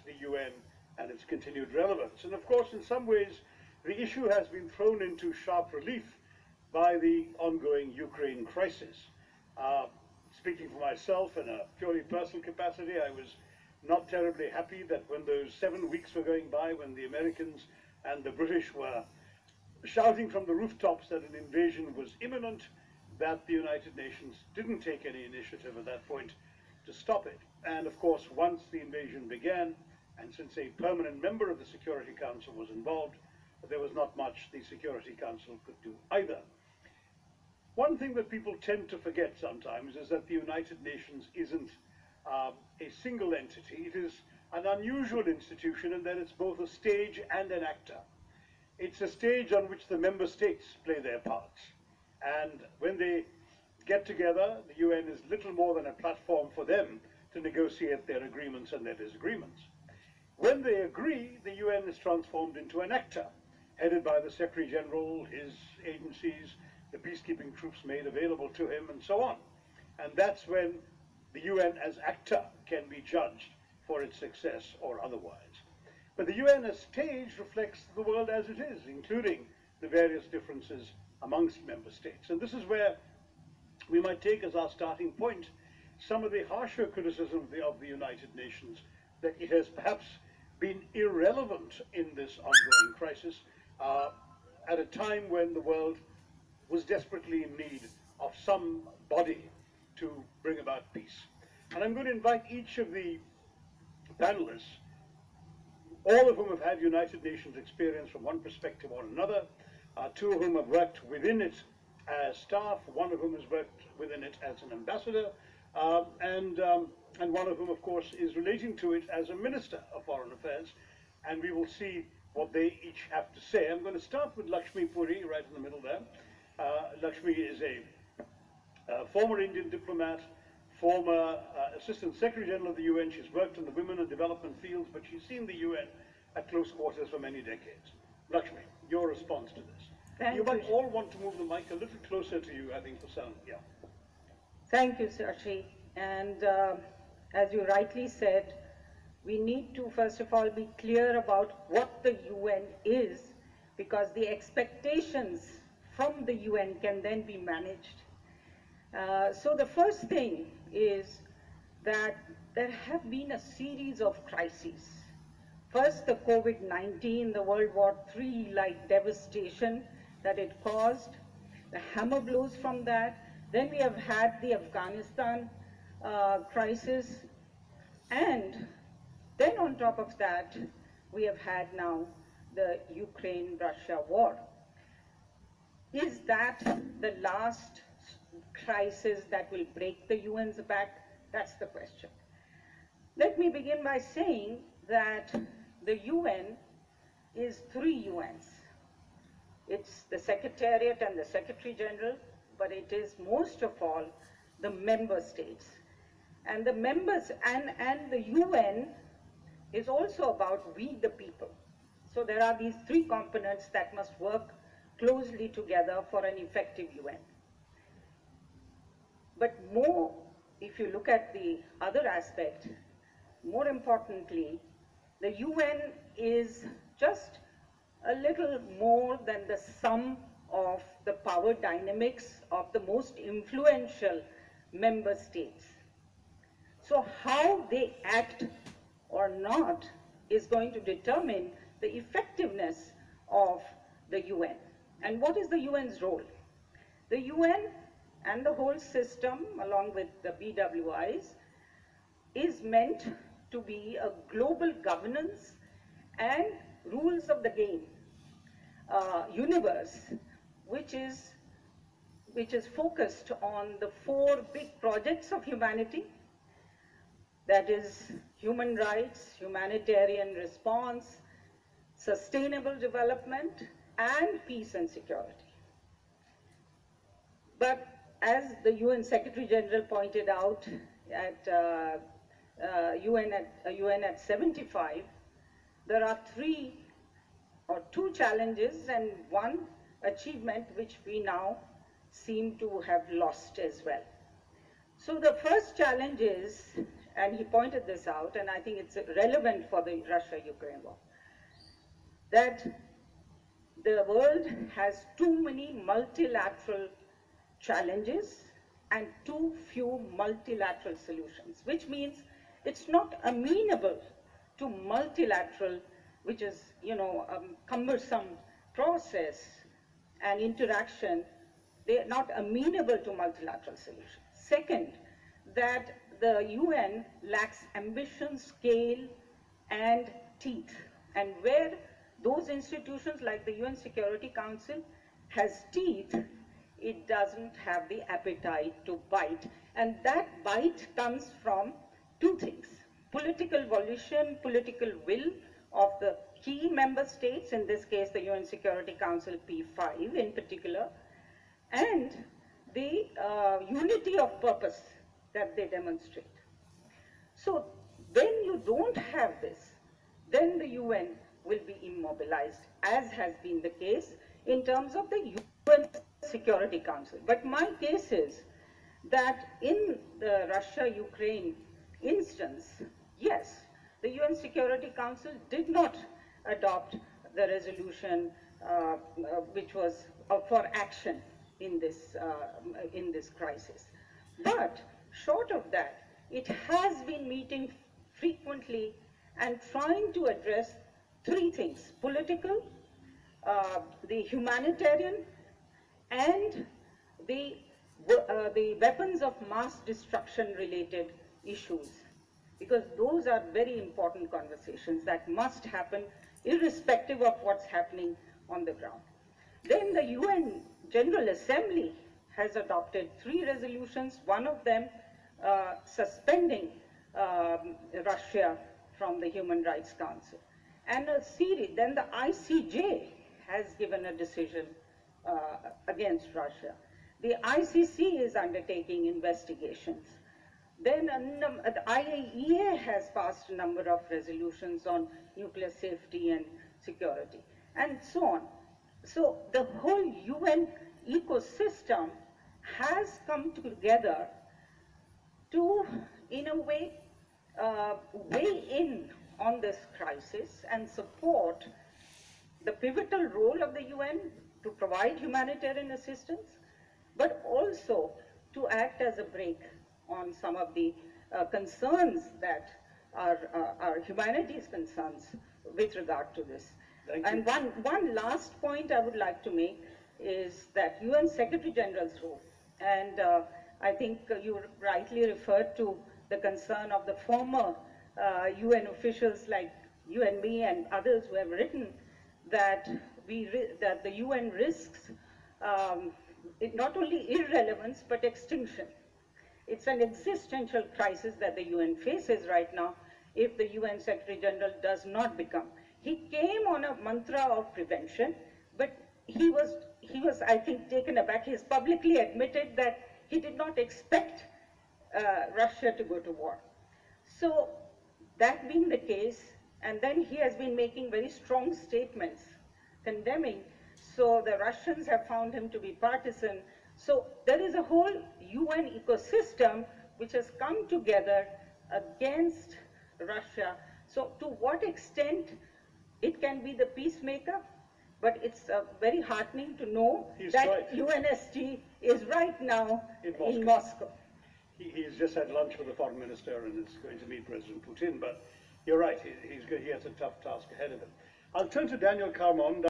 the UN and its continued relevance. And of course, in some ways, the issue has been thrown into sharp relief by the ongoing Ukraine crisis. Speaking for myself in a purely personal capacity, I was not terribly happy that when those 7 weeks were going by, when the Americans and the British were shouting from the rooftops that an invasion was imminent, that the United Nations didn't take any initiative at that point to stop it. And of course, once the invasion began, and since a permanent member of the Security Council was involved, there was not much the Security Council could do either. One thing that people tend to forget sometimes is that the United Nations isn't a single entity. It is an unusual institution in that it's both a stage and an actor. It's a stage on which the member states play their parts. And when they get together, the UN is little more than a platform for them to negotiate their agreements and their disagreements. When they agree, the UN is transformed into an actor, headed by the Secretary General, his agencies, the peacekeeping troops made available to him, and so on. And that's when the UN as actor can be judged for its success or otherwise. But the UN as stage reflects the world as it is, including the various differences amongst member states. And this is where we might take as our starting point some of the harsher criticism of the United Nations, that it has perhaps been irrelevant in this ongoing crisis at a time when the world was desperately in need of some body to bring about peace. And I'm going to invite each of the panelists, all of whom have had United Nations experience from one perspective or another, two of whom have worked within it as staff, one of whom has worked within it as an ambassador, and one of whom, of course, is relating to it as a Minister of Foreign Affairs, and we will see what they each have to say. I'm going to start with Lakshmi Puri, right in the middle there. Lakshmi is a former Indian diplomat, former Assistant Secretary General of the UN. She's worked in the women and development fields, but she's seen the UN at close quarters for many decades. Lakshmi, your response to this. Thank you might all want to move the mic a little closer to you, I think, for sound. Yeah. Thank you, Sashi. And as you rightly said, we need to, first of all, be clear about what the UN is, because the expectations from the UN can then be managed. So the first thing is that there have been a series of crises. First, the COVID-19, the World War III-like devastation that it caused, the hammer blows from that. Then we have had the Afghanistan crisis, and then on top of that, we have had now the Ukraine-Russia war. Is that the last crisis that will break the UN's back? That's the question. Let me begin by saying that the UN is 3 UNs. It's the Secretariat and the Secretary General, but it is most of all the member states. And the members and the UN is also about we the people. So there are these 3 components that must work closely together for an effective UN. But more, if you look at the other aspect, more importantly, the UN is just a little more than the sum of the power dynamics of the most influential member states. So how they act or not is going to determine the effectiveness of the UN. And what is the UN's role? The UN and the whole system, along with the BWIs, is meant to be a global governance and rules of the game universe, which is focused on the 4 big projects of humanity, that is human rights, humanitarian response, sustainable development, and peace and security. But as the UN Secretary General pointed out at UN at 75, there are 2 challenges and 1 achievement which we now seem to have lost as well. So the first challenge is, and he pointed this out, and I think it's relevant for the Russia-Ukraine war, that the world has too many multilateral challenges and too few multilateral solutions, which means it's not amenable to multilateral, which is, a cumbersome process and interaction. They're not amenable to multilateral solutions. Second, that the UN lacks ambition, scale, and teeth. And where those institutions like the UN Security Council has teeth, it doesn't have the appetite to bite. And that bite comes from two things: political volition, political will of the key member states, in this case the UN Security Council P5 in particular, and the unity of purpose that they demonstrate. So when you don't have this, then the UN will be immobilized, as has been the case in terms of the UN Security Council. But my case is that in the Russia-Ukraine instance, yes, the UN Security Council did not adopt the resolution which was for action in this crisis. But short of that, it has been meeting frequently and trying to address three things: political, the humanitarian, and the weapons of mass destruction related issues, because those are very important conversations that must happen irrespective of what's happening on the ground. Then the UN General Assembly has adopted 3 resolutions, one of them suspending Russia from the Human Rights Council. And a series, then the ICJ has given a decision against Russia. The ICC is undertaking investigations. Then the IAEA has passed a number of resolutions on nuclear safety and security, and so on. So the whole UN ecosystem has come together to, in a way, weigh in on this crisis and support the pivotal role of the UN to provide humanitarian assistance, but also to act as a brake on some of the concerns that are humanity's concerns with regard to this. And one last point I would like to make is that UN Secretary General's role, and I think you rightly referred to the concern of the former UN officials like you and me and others who have written that that the UN risks not only irrelevance but extinction. It's an existential crisis that the UN faces right now if the UN Secretary General does not become. He came on a mantra of prevention, but he was, I think, taken aback. He has publicly admitted that he did not expect Russia to go to war. So that being the case, and then he has been making very strong statements condemning. So the Russians have found him to be partisan. So there is a whole UN ecosystem which has come together against Russia. So to what extent it can be the peacemaker, but it's very heartening to know that UNSG is right now in Moscow. He's just had lunch with the foreign minister and is going to meet President Putin, but you're right, he has a tough task ahead of him. I'll turn to Daniel Carmon.